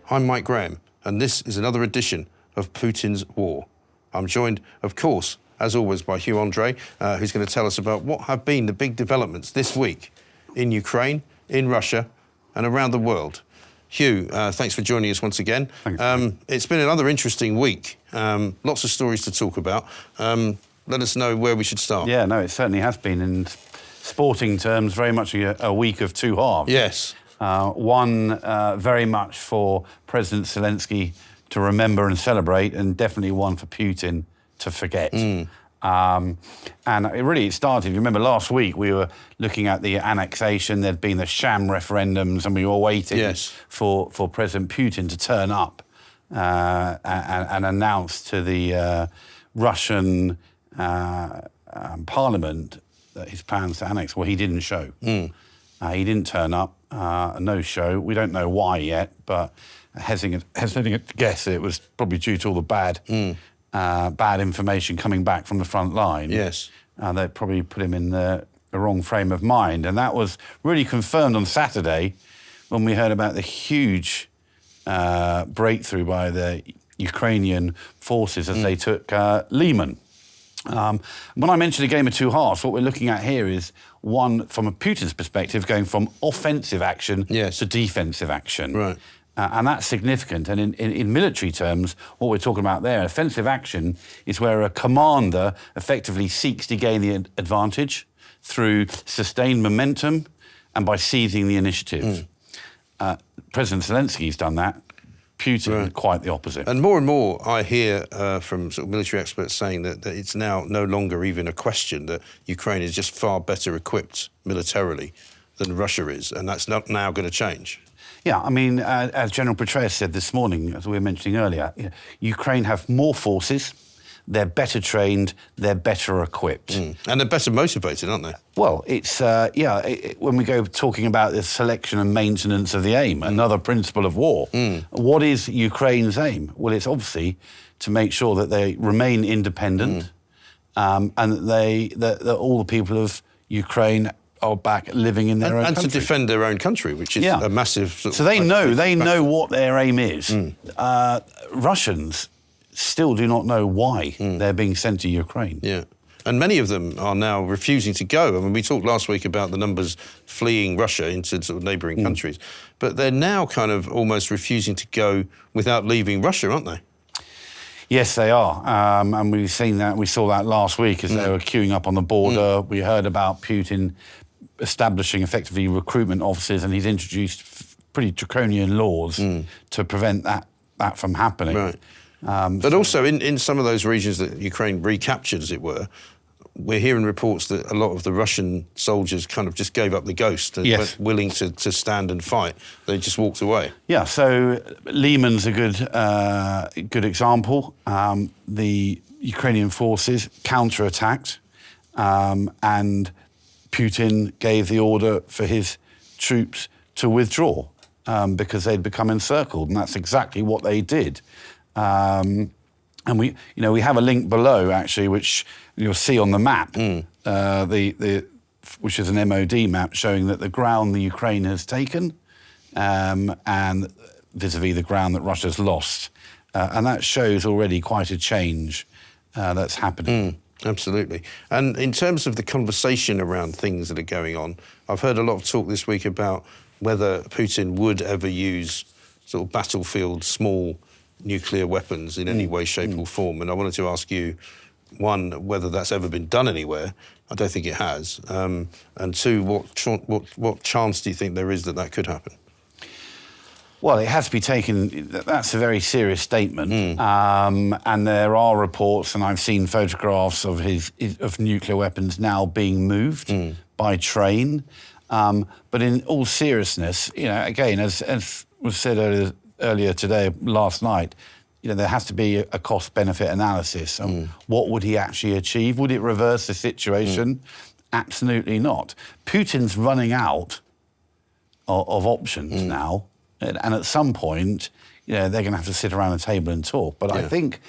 I'm Mike Graham, and this is another edition of Putin's War. I'm joined, of course, as always, by Hugh Andree, who's going to tell us about what have been the big developments this week in Ukraine, in Russia, and around the world. Hugh, thanks for joining us once again. Thanks. It's been another interesting week. Lots of stories to talk about. Let us know where we should start. Yeah, no, it certainly has been, in sporting terms, very much a week of two halves. Yes. One very much for President Zelensky to remember and celebrate, and definitely one for Putin to forget. And it started, you remember last week we were looking at the annexation, there'd been the sham referendums, and we were waiting for President Putin to turn up and announce to the Russian parliament that his plans to annex. Well, he didn't show. He didn't turn up, no show. We don't know why yet, but hesitating to guess it was probably due to all the bad information coming back from the front line. Yes. They probably put him in the wrong frame of mind. And that was really confirmed on Saturday when we heard about the huge breakthrough by the Ukrainian forces as they took Lyman. When I mentioned a game of two halves, what we're looking at here is one, from a Putin's perspective, going from offensive action to defensive action. Right. And that's significant. And in military terms, what we're talking about there, offensive action is where a commander effectively seeks to gain the advantage through sustained momentum and by seizing the initiative. President Zelensky's done that. Putin, quite the opposite. And more I hear from sort of military experts saying that it's now no longer even a question, that Ukraine is just far better equipped militarily than Russia is, and that's not now going to change. Yeah, I mean, as General Petraeus said this morning, as we were mentioning earlier, Ukraine have more forces, they're better trained, they're better equipped. And they're better motivated, aren't they? Well, it's, when we go talking about the selection and maintenance of the aim, another principle of war, what is Ukraine's aim? Well, it's obviously to make sure that they remain independent and that all the people of Ukraine are back living in their own country. And to defend their own country, which is a massive... So they know what their aim is. Russians still do not know why they're being sent to Ukraine. Yeah. And many of them are now refusing to go. I mean, we talked last week about the numbers fleeing Russia into sort of neighbouring countries. But they're now kind of almost refusing to go without leaving Russia, aren't they? Yes, they are. And we've seen that. We saw that last week as they were queuing up on the border. We heard about Putin establishing effectively recruitment offices, and he's introduced pretty draconian laws to prevent that from happening. Right. But also in some of those regions that Ukraine recaptured, as it were, we're hearing reports that a lot of the Russian soldiers kind of just gave up the ghost and weren't willing to stand and fight. They just walked away. Yeah, so Lyman's a good example. The Ukrainian forces counterattacked and Putin gave the order for his troops to withdraw because they'd become encircled, and that's exactly what they did. And we have a link below, actually, which you'll see on the map, which is an MOD map showing that the ground the Ukraine has taken and vis-a-vis the ground that Russia's lost. And that shows already quite a change that's happening. Absolutely. And in terms of the conversation around things that are going on, I've heard a lot of talk this week about whether Putin would ever use sort of battlefield small nuclear weapons in any way, shape or form. And I wanted to ask you, one, whether that's ever been done anywhere. I don't think it has. And two, what chance do you think there is that could happen? Well, it has to be taken, that's a very serious statement. And there are reports, and I've seen photographs of nuclear weapons now being moved by train. But in all seriousness, again, as was said earlier today, last night, there has to be a cost-benefit analysis. What would he actually achieve? Would it reverse the situation? Absolutely not. Putin's running out of options now. And at some point, they're going to have to sit around a table and talk. But I think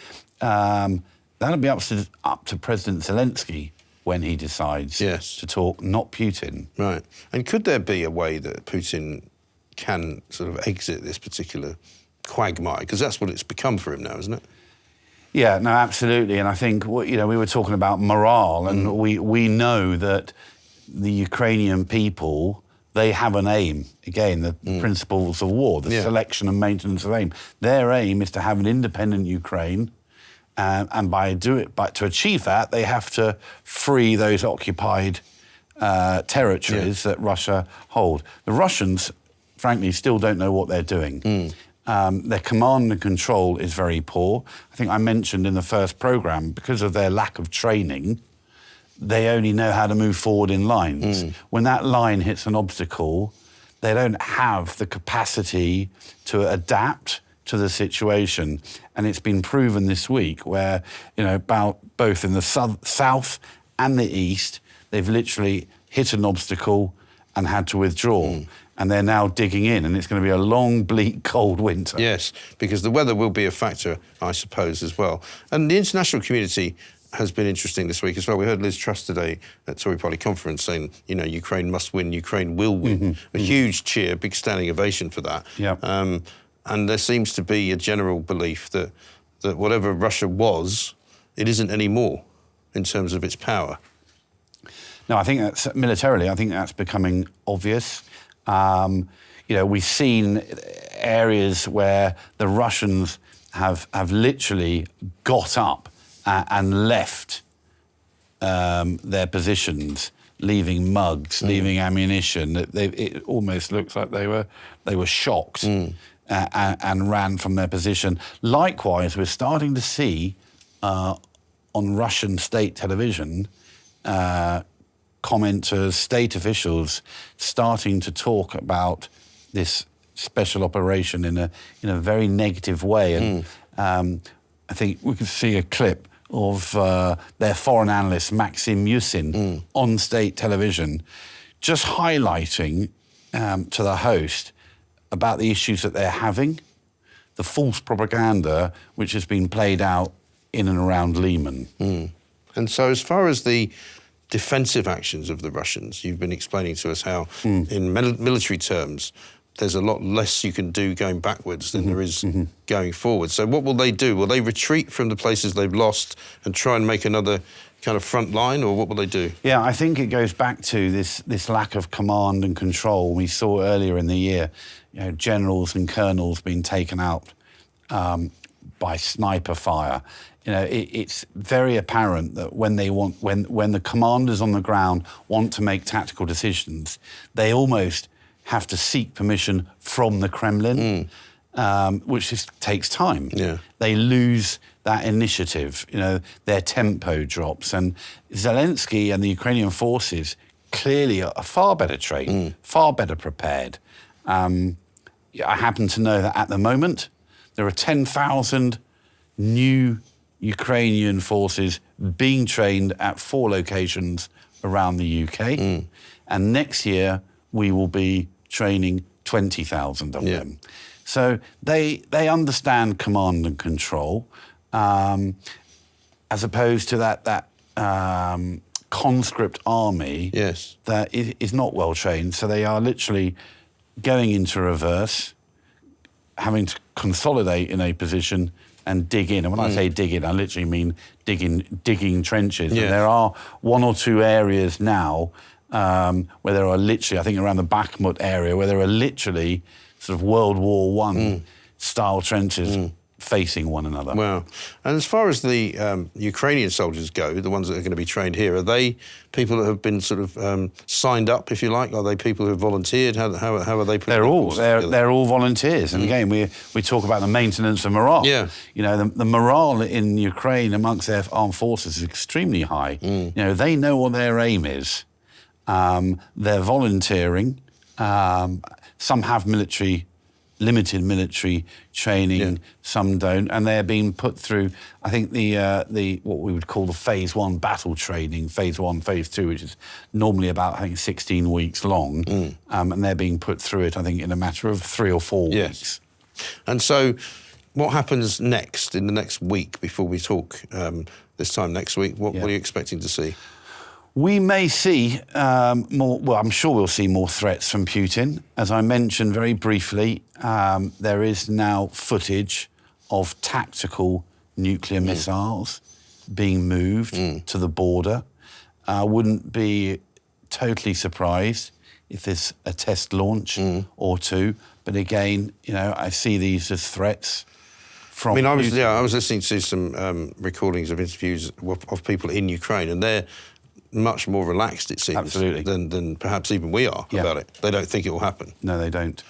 that'll be up to President Zelensky when he decides to talk, not Putin. Right. And could there be a way that Putin can sort of exit this particular quagmire? Because that's what it's become for him now, isn't it? Yeah, no, absolutely. And I think, we were talking about morale, and we know that the Ukrainian people, they have an aim. Again, the principles of war, the selection and maintenance of aim. Their aim is to have an independent Ukraine, and to achieve that, they have to free those occupied territories that Russia hold. The Russians, frankly, still don't know what they're doing. Their command and control is very poor. I think I mentioned in the first programme, because of their lack of training, they only know how to move forward in lines. When that line hits an obstacle, they don't have the capacity to adapt to the situation. And it's been proven this week where, both in the south and the east, they've literally hit an obstacle and had to withdraw. And they're now digging in, and it's going to be a long, bleak, cold winter. Yes, because the weather will be a factor, I suppose, as well. And the international community has been interesting this week as well. We heard Liz Truss today at Tory Party conference saying, Ukraine must win, Ukraine will win. A huge cheer, big standing ovation for that. Yep. And there seems to be a general belief that whatever Russia was, it isn't anymore in terms of its power. No, I think that's militarily, I think that's becoming obvious. We've seen areas where the Russians have literally got up and left their positions, leaving mugs, leaving ammunition. It almost looks like they were shocked and ran from their position. Likewise, we're starting to see on Russian state television commenters, state officials starting to talk about this special operation in a very negative way. And I think we could see a clip of their foreign analyst, Maxim Yusin, on state television, just highlighting to the host about the issues that they're having, the false propaganda which has been played out in and around Lehman. And so as far as the defensive actions of the Russians, you've been explaining to us how, in military terms, there's a lot less you can do going backwards than there is going forward. So what will they do? Will they retreat from the places they've lost and try and make another kind of front line, or what will they do? Yeah, I think it goes back to this lack of command and control. We saw earlier in the year, generals and colonels being taken out by sniper fire. It's very apparent that when the commanders on the ground want to make tactical decisions, they almost have to seek permission from the Kremlin, which takes time. Yeah. They lose that initiative, their tempo drops. And Zelensky and the Ukrainian forces clearly are far better trained, far better prepared. I happen to know that at the moment, there are 10,000 new Ukrainian forces being trained at 4 locations around the UK. And next year, we will be training 20,000 of them. So they understand command and control, as opposed to that conscript army that is not well trained. So they are literally going into reverse, having to consolidate in a position and dig in. And when I say dig in, I literally mean digging trenches. And there are 1 or 2 areas now where there are literally, I think around the Bakhmut area, where there are literally sort of World War I style trenches facing one another. Wow. And as far as the Ukrainian soldiers go, the ones that are going to be trained here, are they people that have been sort of signed up, if you like? Are they people who have volunteered? How are they? They're all volunteers. And again, we talk about the maintenance of morale. Yeah. The morale in Ukraine amongst their armed forces is extremely high. They know what their aim is. They're volunteering. Some have limited military training, some don't, and they're being put through, I think, the what we would call the phase 1 battle training, phase 1, phase 2, which is normally about, I think, 16 weeks long, and they're being put through it, I think, in a matter of 3 or 4 weeks. And so what happens next, in the next week, before we talk this time next week? What are you expecting to see? We may see more, well, I'm sure we'll see more threats from Putin. As I mentioned very briefly, there is now footage of tactical nuclear missiles being moved to the border. I wouldn't be totally surprised if there's a test launch or two. But again, you know, I see these as threats from Putin. I was listening to some recordings of interviews of people in Ukraine, and they're much more relaxed, it seems, than perhaps even we are about it. They don't think it will happen. No, they don't.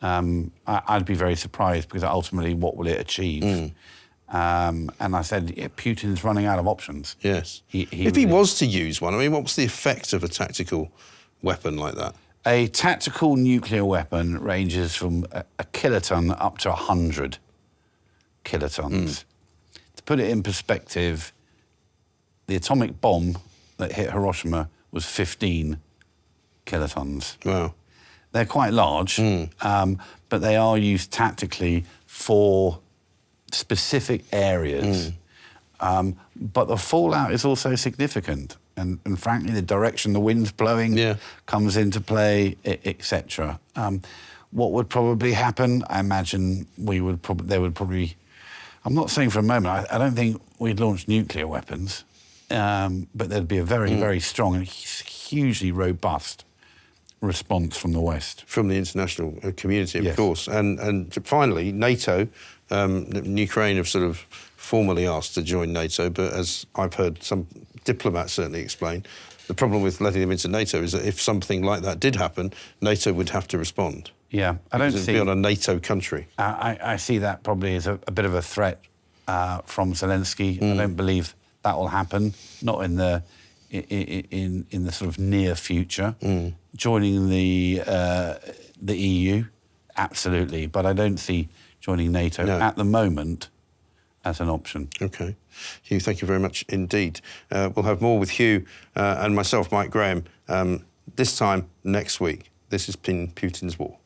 I'd be very surprised, because ultimately, what will it achieve? And I said, Putin's running out of options. Yes. If he was to use one, I mean, what's the effect of a tactical weapon like that? A tactical nuclear weapon ranges from a kiloton up to 100 kilotons. To put it in perspective, the atomic bomb that hit Hiroshima was 15 kilotons. Wow. They're quite large, but they are used tactically for specific areas. But the fallout is also significant. And frankly, the direction the wind's blowing comes into play, etc. What would probably happen? I imagine there would probably. I'm not saying for a moment. I don't think we'd launch nuclear weapons, but there'd be a very, very strong and hugely robust response from the West, from the international community, of course. And finally, NATO. Ukraine have sort of formally asked to join NATO, but as I've heard some diplomats certainly explain, the problem with letting them into NATO is that if something like that did happen, NATO would have to respond. Yeah, I don't see... It'd be on a NATO country. I see that probably as a bit of a threat from Zelensky. I don't believe that will happen, not in the sort of near future. Joining the EU, absolutely, but I don't see joining NATO at the moment as an option. OK. Hugh, thank you very much indeed. We'll have more with Hugh and myself, Mike Graham, this time next week. This has been Putin's War.